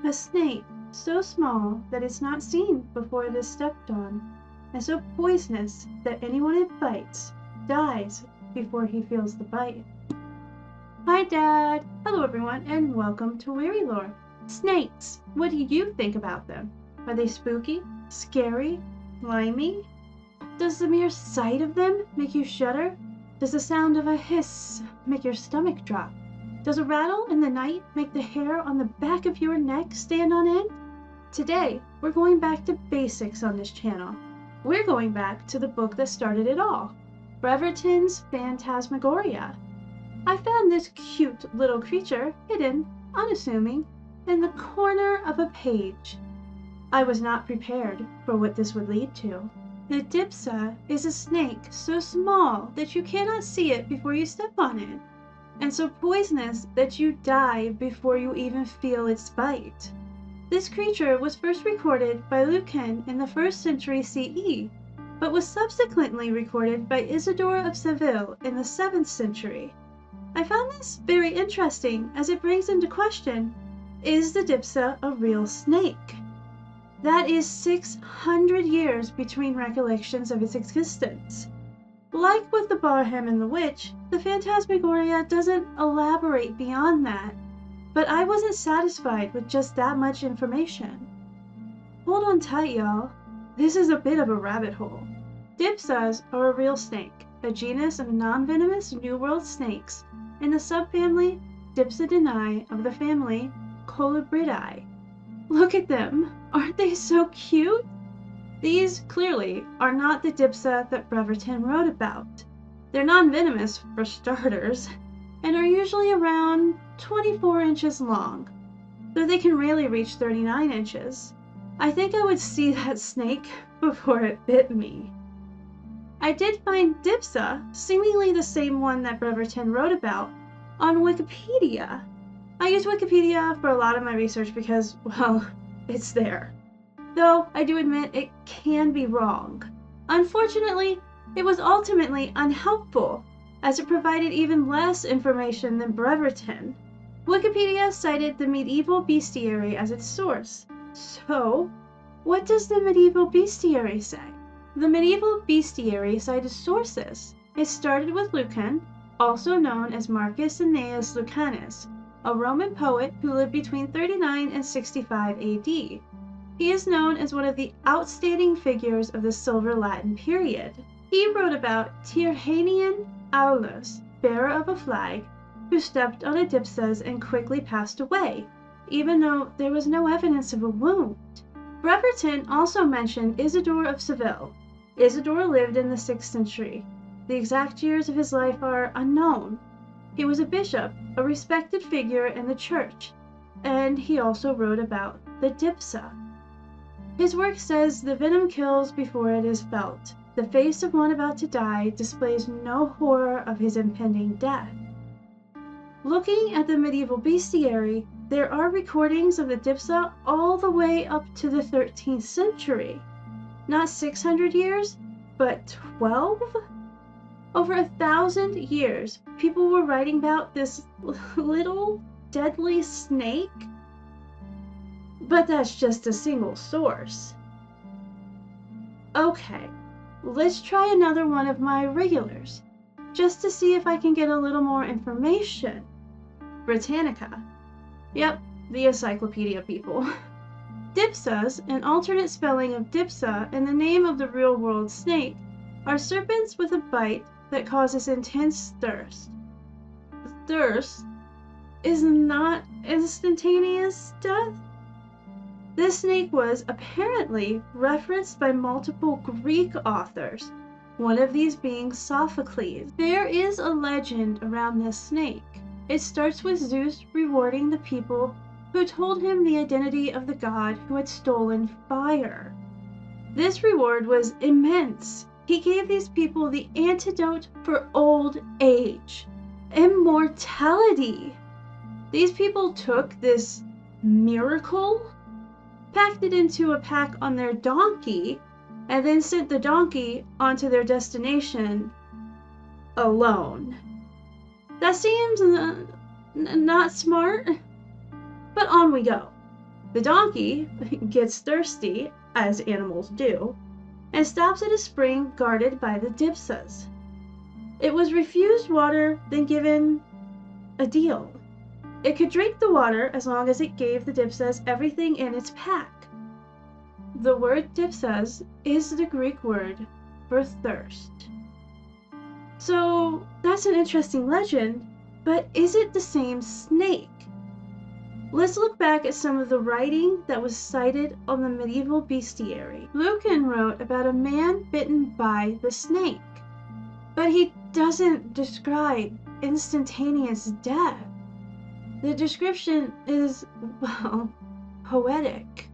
A snake so small that it's not seen before it is stepped on, and so poisonous that anyone it bites dies before he feels the bite. Hi, Dad. Hello, everyone, and welcome to Weary Lore. Snakes. What do you think about them? Are they spooky, scary, slimy? Does the mere sight of them make you shudder? Does the sound of a hiss make your stomach drop? Does a rattle in the night make the hair on the back of your neck stand on end? Today, we're going back to basics on this channel. We're going back to the book that started it all, Breverton's Phantasmagoria. I found this cute little creature hidden, unassuming, in the corner of a page. I was not prepared for what this would lead to. The dipsa is a snake so small that you cannot see it before you step on it, and so poisonous that you die before you even feel its bite. This creature was first recorded by Lucan in the 1st century CE, but was subsequently recorded by Isidore of Seville in the 7th century. I found this very interesting as it brings into question, is the dipsa a real snake? That is 600 years between recollections of its existence. Like with the Barham and the Witch, the Phantasmagoria doesn't elaborate beyond that, but I wasn't satisfied with just that much information. Hold on tight, y'all. This is a bit of a rabbit hole. Dipsas are a real snake, a genus of non-venomous New World snakes in the subfamily Dipsodinae of the family Colubridae. Look at them! Aren't they so cute? These, clearly, are not the dipsa that Breverton wrote about. They're non-venomous, for starters, and are usually around 24 inches long, though they can rarely reach 39 inches. I think I would see that snake before it bit me. I did find dipsa, seemingly the same one that Breverton wrote about, on Wikipedia. I use Wikipedia for a lot of my research because, well, it's there. Though I do admit it can be wrong. Unfortunately, it was ultimately unhelpful, as it provided even less information than Breverton. Wikipedia cited the medieval bestiary as its source. So, what does the medieval bestiary say? The medieval bestiary cited sources. It started with Lucan, also known as Marcus Annaeus Lucanus, a Roman poet who lived between 39 and 65 AD. He is known as one of the outstanding figures of the Silver Latin period. He wrote about Tyrrhenian Aulus, bearer of a flag, who stepped on a dipsas and quickly passed away, even though there was no evidence of a wound. Breverton also mentioned Isidore of Seville. Isidore lived in the 6th century. The exact years of his life are unknown. He was a bishop, a respected figure in the church, and he also wrote about the dipsa. His work says the venom kills before it is felt. The face of one about to die displays no horror of his impending death. Looking at the medieval bestiary, there are recordings of the dipsa all the way up to the 13th century. Not 600 years, but 12? Over 1,000 years, people were writing about this little deadly snake. But that's just a single source. Okay, let's try another one of my regulars, just to see if I can get a little more information. Britannica. Yep, the encyclopedia people. Dipsas, an alternate spelling of dipsa and the name of the real-world snake, are serpents with a bite that causes intense thirst. Thirst is not instantaneous death. This snake was apparently referenced by multiple Greek authors, one of these being Sophocles. There is a legend around this snake. It starts with Zeus rewarding the people who told him the identity of the god who had stolen fire. This reward was immense. He gave these people the antidote for old age, immortality. These people took this miracle, packed it into a pack on their donkey, and then sent the donkey onto their destination alone. That seems not smart, but on we go. The donkey gets thirsty, as animals do, and stops at a spring guarded by the dipsas. It was refused water, then given a deal. It could drink the water as long as it gave the dipsas everything in its pack. The word dipsas is the Greek word for thirst. So that's an interesting legend, but is it the same snake? Let's look back at some of the writing that was cited on the medieval bestiary. Lucan wrote about a man bitten by the snake, but he doesn't describe instantaneous death. The description is, well, poetic.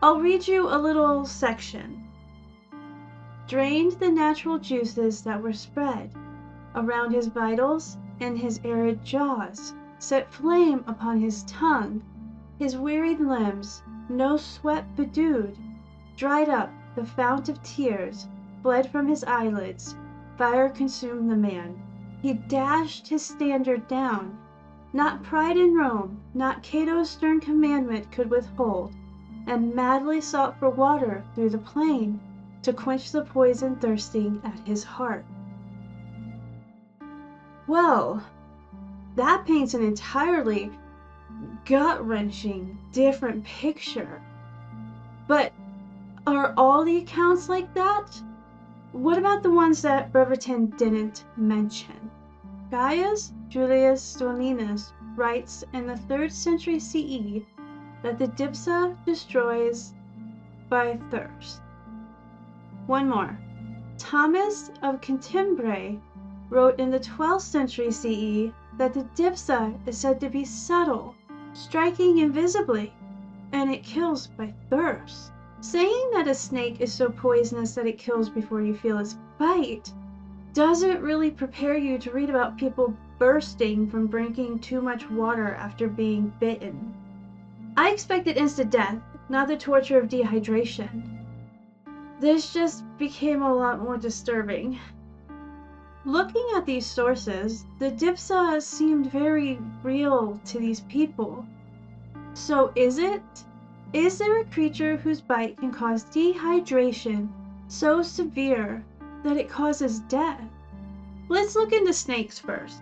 I'll read you a little section. Drained the natural juices that were spread around his vitals and his arid jaws, set flame upon his tongue, his wearied limbs, no sweat bedewed, dried up the fount of tears, fled from his eyelids, fire consumed the man. He dashed his standard down. Not pride in Rome, not Cato's stern commandment could withhold, and madly sought for water through the plain to quench the poison thirsting at his heart. Well, that paints an entirely gut-wrenching, different picture. But are all the accounts like that? What about the ones that Brereton didn't mention? Gaius Julius Solinus writes in the 3rd century CE that the dipsa destroys by thirst. One more. Thomas of Cantimbre wrote in the 12th century CE that the dipsa is said to be subtle, striking invisibly, and it kills by thirst. Saying that a snake is so poisonous that it kills before you feel its bite doesn't really prepare you to read about people bursting from drinking too much water after being bitten. I expected instant death, not the torture of dehydration. This just became a lot more disturbing. Looking at these sources, the dipsa seemed very real to these people. So is it? Is there a creature whose bite can cause dehydration so severe that it causes death? Let's look into snakes first.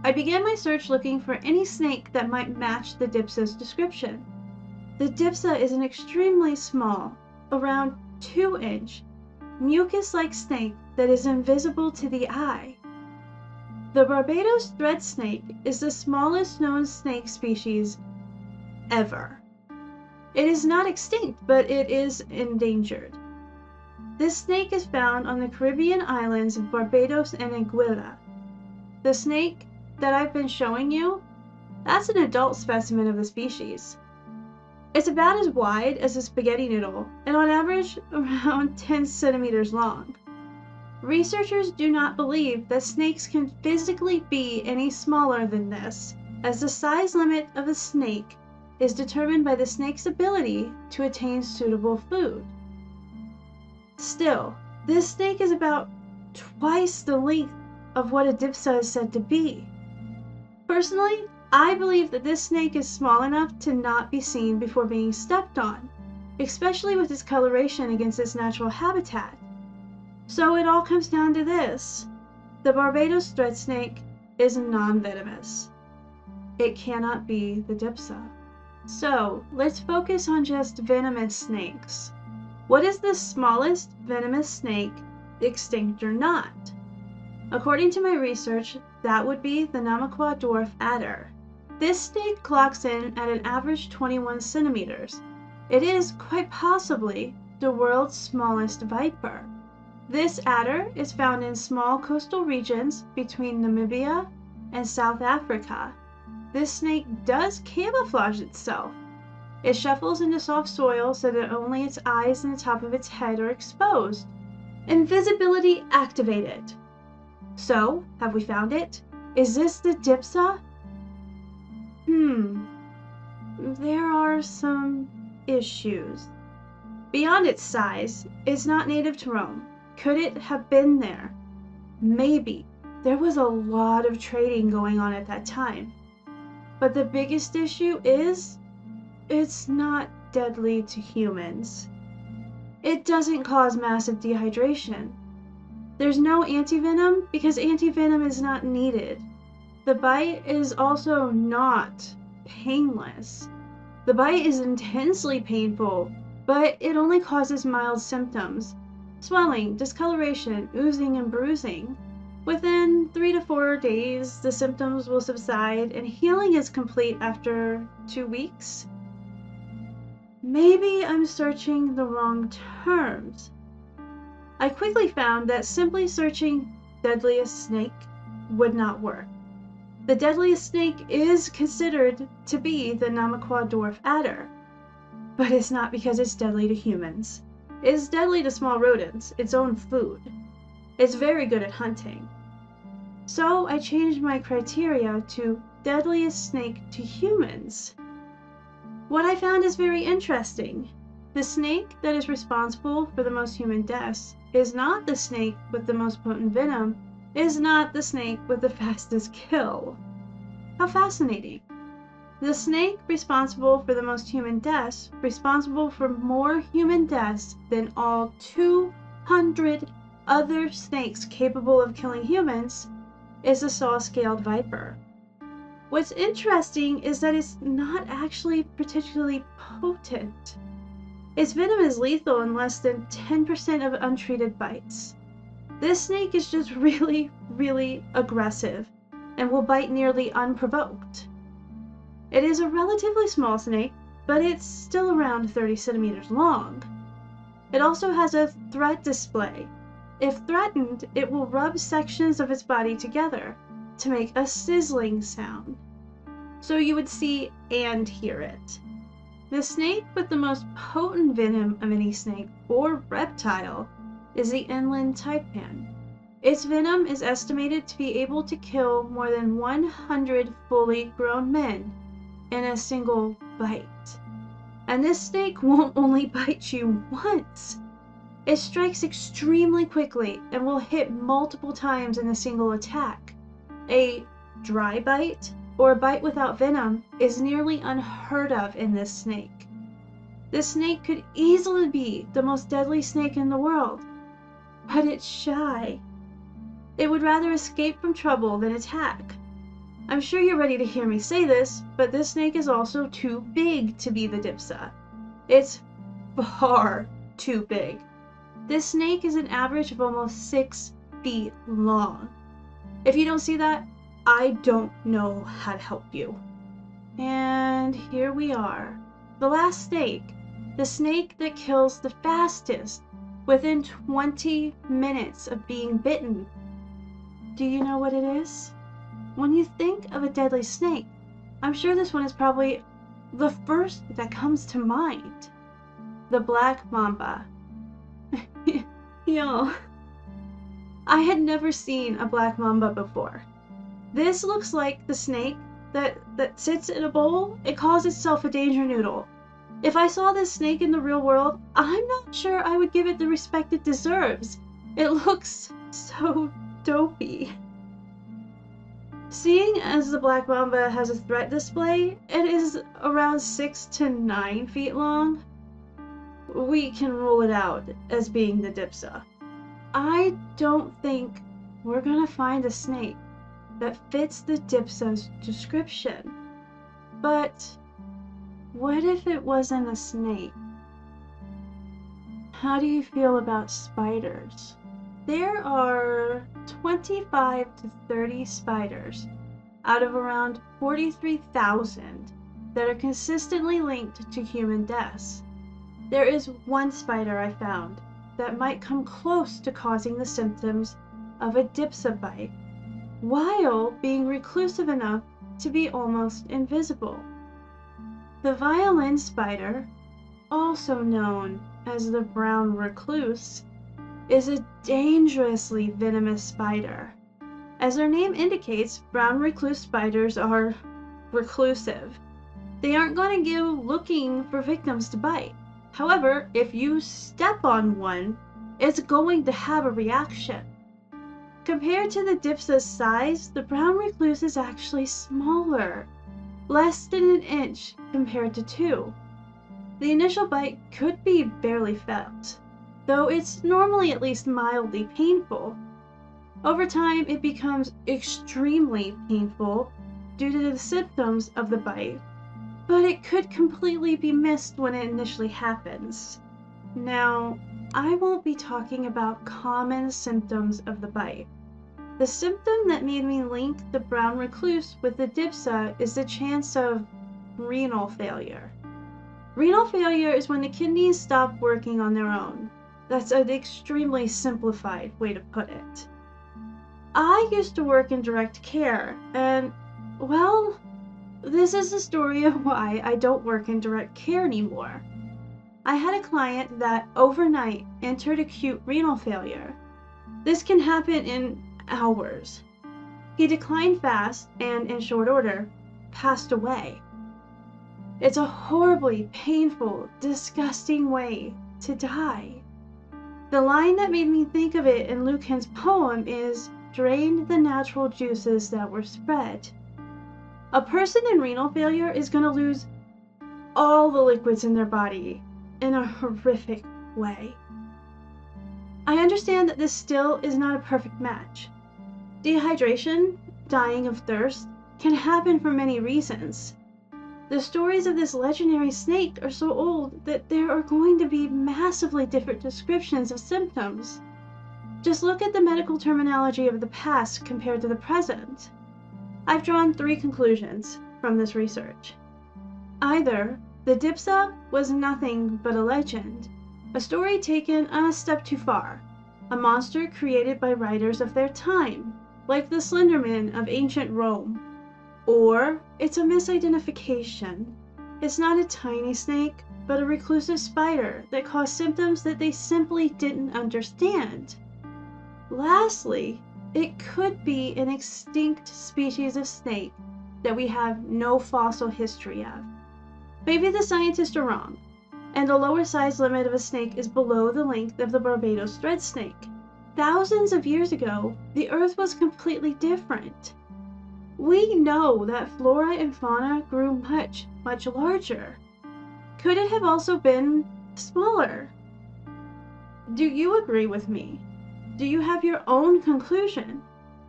I began my search looking for any snake that might match the dipsa's description. The dipsa is an extremely small, around 2-inch, mucus-like snake that is invisible to the eye. The Barbados thread snake is the smallest known snake species ever. It is not extinct, but it is endangered. This snake is found on the Caribbean islands of Barbados and Anguilla. The snake that I've been showing you, that's an adult specimen of the species. It's about as wide as a spaghetti noodle, and on average around 10 centimeters long. Researchers do not believe that snakes can physically be any smaller than this, as the size limit of a snake is determined by the snake's ability to attain suitable food. Still, this snake is about twice the length of what a dipsa is said to be. Personally, I believe that this snake is small enough to not be seen before being stepped on, especially with its coloration against its natural habitat. So it all comes down to this. The Barbados thread snake is non-venomous. It cannot be the dipsa. So let's focus on just venomous snakes. What is the smallest venomous snake, extinct or not? According to my research, that would be the Namaqua dwarf adder. This snake clocks in at an average 21 centimeters. It is, quite possibly, the world's smallest viper. This adder is found in small coastal regions between Namibia and South Africa. This snake does camouflage itself. It shuffles into soft soil so that only its eyes and the top of its head are exposed. Invisibility activated. So, have we found it? Is this the dipsa? There are some issues. Beyond its size, it's not native to Rome. Could it have been there? Maybe. There was a lot of trading going on at that time. But the biggest issue is it's not deadly to humans. It doesn't cause massive dehydration. There's no antivenom because antivenom is not needed. The bite is also not painless. The bite is intensely painful, but it only causes mild symptoms: swelling, discoloration, oozing, and bruising. Within 3 to 4 days, the symptoms will subside and healing is complete after 2 weeks. Maybe I'm searching the wrong terms. I quickly found that simply searching deadliest snake would not work. The deadliest snake is considered to be the Namaqua dwarf adder, but it's not because it's deadly to humans. It's deadly to small rodents, its own food. It's very good at hunting. So I changed my criteria to deadliest snake to humans. What I found is very interesting. The snake that is responsible for the most human deaths is not the snake with the most potent venom, is not the snake with the fastest kill. How fascinating. The snake responsible for the most human deaths, responsible for more human deaths than all 200 other snakes capable of killing humans, is a saw-scaled viper. What's interesting is that it's not actually particularly potent. Its venom is lethal in less than 10% of untreated bites. This snake is just really, really aggressive and will bite nearly unprovoked. It is a relatively small snake, but it's still around 30 centimeters long. It also has a threat display. If threatened, it will rub sections of its body together to make a sizzling sound, so you would see and hear it. The snake with the most potent venom of any snake or reptile is the inland taipan. Its venom is estimated to be able to kill more than 100 fully grown men in a single bite. And this snake won't only bite you once. It strikes extremely quickly and will hit multiple times in a single attack. A dry bite, or a bite without venom, is nearly unheard of in this snake. This snake could easily be the most deadly snake in the world, but it's shy. It would rather escape from trouble than attack. I'm sure you're ready to hear me say this, but this snake is also too big to be the dipsa. It's far too big. This snake is an average of almost 6 feet long. If you don't see that, I don't know how to help you. And here we are. The last snake. The snake that kills the fastest within 20 minutes of being bitten. Do you know what it is? When you think of a deadly snake, I'm sure this one is probably the first that comes to mind. The black mamba. Y'all, I had never seen a black mamba before. This looks like the snake that sits in a bowl and calls itself a danger noodle. If I saw this snake in the real world, I'm not sure I would give it the respect it deserves. It looks so dopey. Seeing as the black mamba has a threat display, it is around 6 to 9 feet long. We can rule it out as being the dipsa. I don't think we're gonna find a snake that fits the dipsa's description. But what if it wasn't a snake? How do you feel about spiders? There are 25 to 30 spiders out of around 43,000 that are consistently linked to human deaths. There is one spider I found that might come close to causing the symptoms of a dipsa bite, while being reclusive enough to be almost invisible. The violin spider, also known as the brown recluse, is a dangerously venomous spider. As their name indicates, brown recluse spiders are reclusive. They aren't going to go looking for victims to bite. However, if you step on one, it's going to have a reaction. Compared to the dipsa's size, the brown recluse is actually smaller. less than an inch compared to 2. The initial bite could be barely felt, though it's normally at least mildly painful. Over time, it becomes extremely painful due to the symptoms of the bite, but it could completely be missed when it initially happens. Now, I won't be talking about common symptoms of the bite. The symptom that made me link the brown recluse with the dipsa is the chance of renal failure. Renal failure is when the kidneys stop working on their own. That's an extremely simplified way to put it. I used to work in direct care, and, well, this is the story of why I don't work in direct care anymore. I had a client that overnight entered acute renal failure. This can happen in hours. He declined fast and, in short order, passed away. It's a horribly painful, disgusting way to die. The line that made me think of it in Lucan's poem is, "Drained the natural juices that were spread." A person in renal failure is going to lose all the liquids in their body in a horrific way. I understand that this still is not a perfect match. Dehydration, dying of thirst, can happen for many reasons. The stories of this legendary snake are so old that there are going to be massively different descriptions of symptoms. Just look at the medical terminology of the past compared to the present. I've drawn 3 conclusions from this research. Either the dipsa was nothing but a legend, a story taken a step too far, a monster created by writers of their time, like the Slenderman of ancient Rome. Or it's a misidentification. It's not a tiny snake, but a reclusive spider that caused symptoms that they simply didn't understand. Lastly, it could be an extinct species of snake that we have no fossil history of. Maybe the scientists are wrong, and the lower size limit of a snake is below the length of the Barbados thread snake. Thousands of years ago, the Earth was completely different. We know that flora and fauna grew much, much larger. Could it have also been smaller? Do you agree with me? Do you have your own conclusion?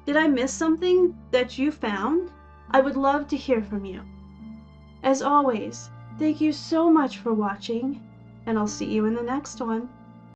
Did I miss something that you found? I would love to hear from you. As always, thank you so much for watching, and I'll see you in the next one.